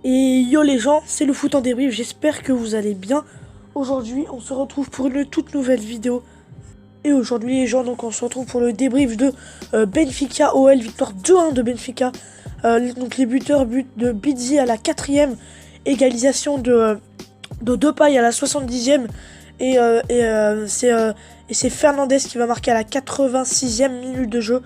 Et yo les gens, c'est le foot en débrief, j'espère que vous allez bien. Aujourd'hui, on se retrouve pour une toute nouvelle vidéo. Et aujourd'hui les gens, donc on se retrouve pour le débrief de Benfica OL, victoire 2-1 de Benfica. Donc les buteurs, but de Bizzi à la 4ème, égalisation de Depay à la 70ème. Et c'est Fernandez qui va marquer à la 86e minute de jeu.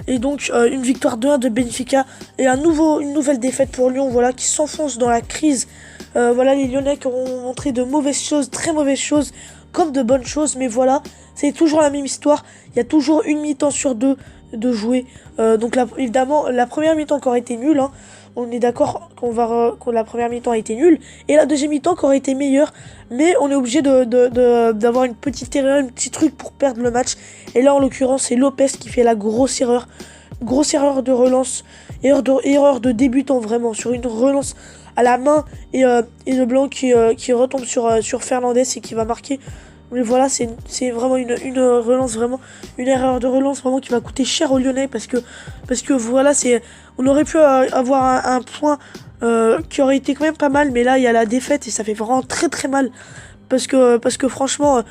Et donc une victoire 2-1 de Benfica et une nouvelle défaite pour Lyon, voilà, qui s'enfonce dans la crise. Voilà, les Lyonnais qui ont montré de mauvaises choses, très mauvaises choses, comme de bonnes choses. Mais voilà, c'est toujours la même histoire. Il y a toujours une mi-temps sur deux de jouer. Donc là, évidemment, la première mi-temps qui aurait été nulle, hein. On est d'accord que la première mi-temps a été nulle. Et la deuxième mi-temps qui aurait été meilleure. Mais on est obligé d'avoir une petite erreur, un petit truc pour perdre le match. Et là, en l'occurrence, c'est Lopez qui fait la grosse erreur. Grosse erreur de relance. Erreur de débutant, vraiment. Sur une relance à la main. Et Leblanc qui retombe sur Fernandez et qui va marquer. Mais voilà, c'est vraiment une relance, vraiment une erreur de relance vraiment qui va coûter cher aux Lyonnais parce que voilà, on aurait pu avoir un point qui aurait été quand même pas mal, mais là il y a la défaite et ça fait vraiment très très mal parce que franchement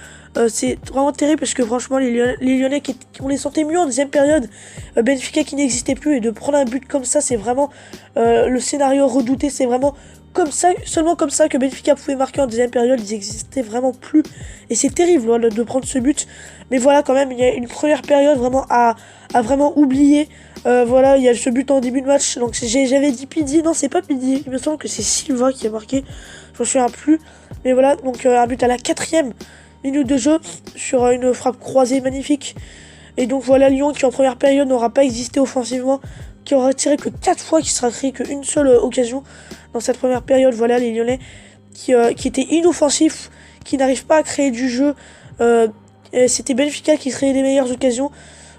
c'est vraiment terrible parce que franchement les Lyonnais on les sentait mieux en deuxième période, Benfica qui n'existait plus, et de prendre un but comme ça, c'est vraiment le scénario redouté, c'est vraiment comme ça, seulement comme ça que Benfica pouvait marquer en deuxième période. Ils n'existaient vraiment plus et c'est terrible voilà, de prendre ce but. Mais voilà, quand même il y a une première période vraiment à vraiment oublier. Voilà, il y a ce but en début de match, donc j'avais dit Pizzi, non c'est pas Pizzi, il me semble que c'est Silva qui a marqué, je me souviens plus. Mais voilà, donc un but à la 4ème minute de jeu sur une frappe croisée magnifique. Et donc voilà, Lyon qui en première période n'aura pas existé offensivement, qui aura tiré que 4 fois, qui sera créé qu'une seule occasion dans cette première période. Voilà, les Lyonnais qui étaient inoffensifs, qui n'arrivent pas à créer du jeu. C'était Benfica qui créait les meilleures occasions.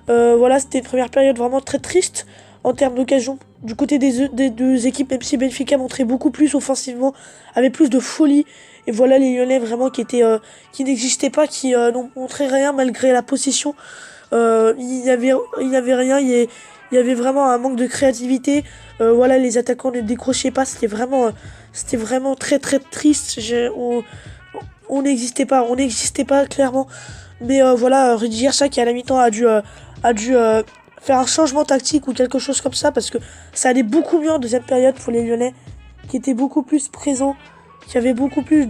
Voilà, c'était une première période vraiment très triste en termes d'occasions du côté des deux équipes, même si Benfica montrait beaucoup plus offensivement, avait plus de folie. Et voilà, les Lyonnais vraiment qui n'existaient pas, qui n'ont montré rien malgré la possession. Il y avait rien, il y avait vraiment un manque de créativité. Voilà, les attaquants ne décrochaient pas, c'était vraiment très très triste. On n'existait pas clairement. Mais voilà, Rudy Garcia qui à la mi-temps a dû faire un changement tactique ou quelque chose comme ça, parce que ça allait beaucoup mieux en deuxième période pour les Lyonnais, qui étaient beaucoup plus présents, qui avaient beaucoup plus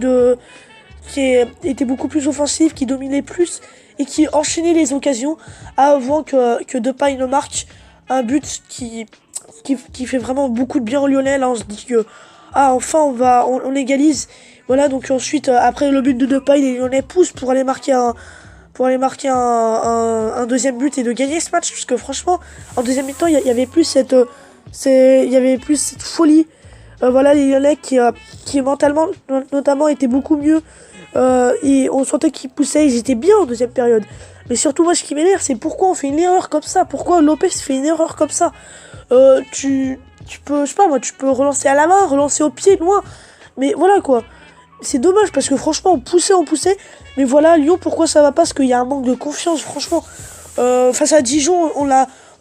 qui étaient beaucoup plus offensifs, qui dominaient plus et qui enchaînaient les occasions avant que Depay ne marque un but qui fait vraiment beaucoup de bien aux Lyonnais. Là on se dit que enfin on égalise. Voilà, donc ensuite après le but de Depay, les Lyonnais poussent pour aller marquer un deuxième but et de gagner ce match, parce que franchement en deuxième mi-temps il y avait plus cette folie. Voilà, les Lyonnais qui mentalement notamment étaient beaucoup mieux, et on sentait qu'ils poussaient, ils étaient bien en deuxième période. Mais surtout moi ce qui m'énerve, c'est pourquoi on fait une erreur comme ça, pourquoi Lopez fait une erreur comme ça. Tu peux, je sais pas moi, tu peux relancer à la main, relancer au pied, loin, mais voilà quoi. C'est dommage parce que franchement on poussait, mais voilà, Lyon, pourquoi ça va pas? Parce qu'il y a un manque de confiance, franchement. Face à Dijon, on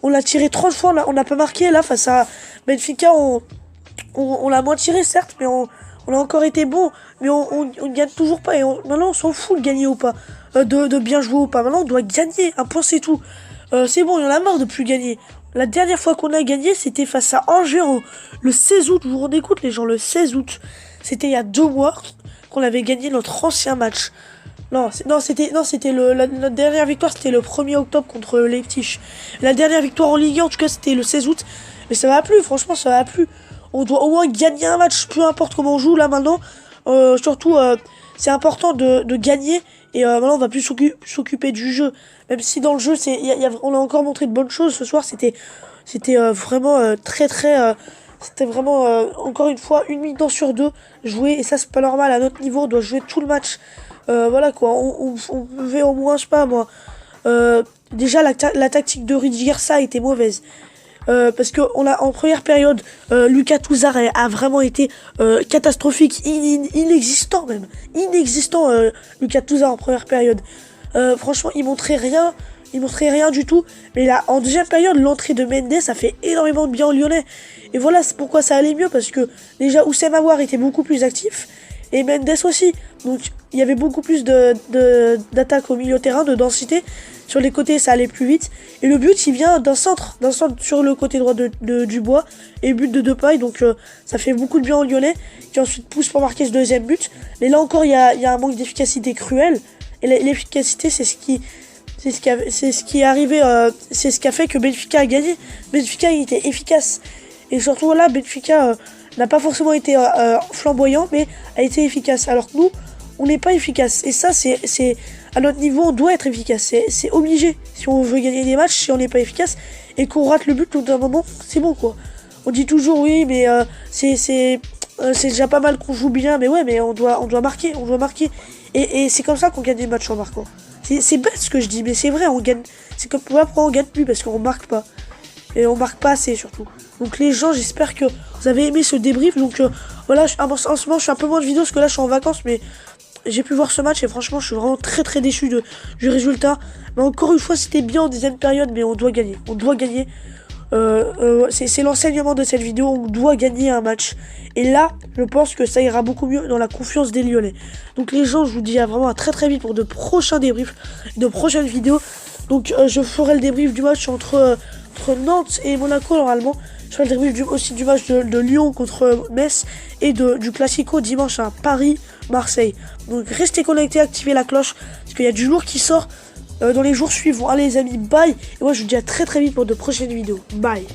l'a tiré 30 fois, on n'a pas marqué. Là, face à Benfica, on l'a moins tiré, certes, mais on a encore été bon, mais on ne gagne toujours pas. Et maintenant, on s'en fout de gagner ou pas, de bien jouer ou pas. Maintenant, on doit gagner, un point, c'est tout. C'est bon, il y en a marre de plus gagner. La dernière fois qu'on a gagné, c'était face à Angers le 16 août. Vous vous rendez compte, les gens, le 16 août. C'était il y a 2 mois qu'on avait gagné notre ancien match. C'était notre dernière victoire, c'était le 1er octobre contre Leipzig. La dernière victoire en Ligue 1, en tout cas, c'était le 16 août. Mais ça va plus, franchement, ça va plus. On doit au moins gagner un match, peu importe comment on joue là maintenant. Surtout, c'est important de gagner. Et maintenant, on va plus s'occuper du jeu. Même si dans le jeu, on a encore montré de bonnes choses ce soir. C'était vraiment très très. C'était vraiment, encore une fois, une mi-temps sur deux jouer. Et ça, c'est pas normal. À notre niveau, on doit jouer tout le match. Voilà quoi, on pouvait au moins, je sais pas moi. Déjà, la tactique de Rudy Garcia était mauvaise. Parce que en première période, Lucas Touzard a vraiment été catastrophique, inexistant même. Inexistant, Lucas Touzard en première période. Franchement, il montrait rien. il montrait rien du tout. Mais là, en deuxième période, l'entrée de Mendes, ça fait énormément de bien aux Lyonnais. Et voilà, c'est pourquoi ça allait mieux, parce que déjà, Oussem Aouar était beaucoup plus actif, et Mendes aussi. Donc, il y avait beaucoup plus d'attaque au milieu de terrain, de densité. Sur les côtés, ça allait plus vite. Et le but, il vient d'un centre sur le côté droit de Dubois, et but de Depay. Donc, ça fait beaucoup de bien aux Lyonnais, qui ensuite pousse pour marquer ce deuxième but. Mais là encore, il y a un manque d'efficacité cruel. Et l'efficacité, c'est ce qui est arrivé, c'est ce qui a fait que Benfica a gagné. Benfica, il était efficace. Et surtout là, Benfica n'a pas forcément été flamboyant, mais a été efficace. Alors que nous, on n'est pas efficace. Et ça, c'est à notre niveau, on doit être efficace. C'est obligé. Si on veut gagner des matchs, si on n'est pas efficace et qu'on rate le but tout d'un moment, c'est bon quoi. On dit toujours oui, mais c'est déjà pas mal qu'on joue bien, mais ouais, mais on doit marquer, Et c'est comme ça qu'on gagne des matchs en marquant. C'est bête ce que je dis, mais c'est vrai, on gagne. C'est comme pourquoi on gagne plus, parce qu'on marque pas. Et on marque pas assez surtout. Donc les gens, j'espère que vous avez aimé ce débrief. Donc voilà, en ce moment je fais un peu moins de vidéos parce que là je suis en vacances, mais j'ai pu voir ce match et franchement je suis vraiment très déçu du résultat. Mais encore une fois, c'était bien en deuxième période, mais on doit gagner. On doit gagner. C'est l'enseignement de cette vidéo, on doit gagner un match. Et là, je pense que ça ira beaucoup mieux dans la confiance des Lyonnais. Donc les gens, je vous dis vraiment à très vite pour de prochains débriefs, de prochaines vidéos. Donc je ferai le débrief du match entre Nantes et Monaco normalement. Je ferai le débrief aussi du match de Lyon contre Metz et du Classico dimanche à Paris-Marseille. Donc restez connectés, activez la cloche parce qu'il y a du lourd qui sort dans les jours suivants. Allez les amis, bye. Et moi je vous dis à très vite pour de prochaines vidéos. Bye.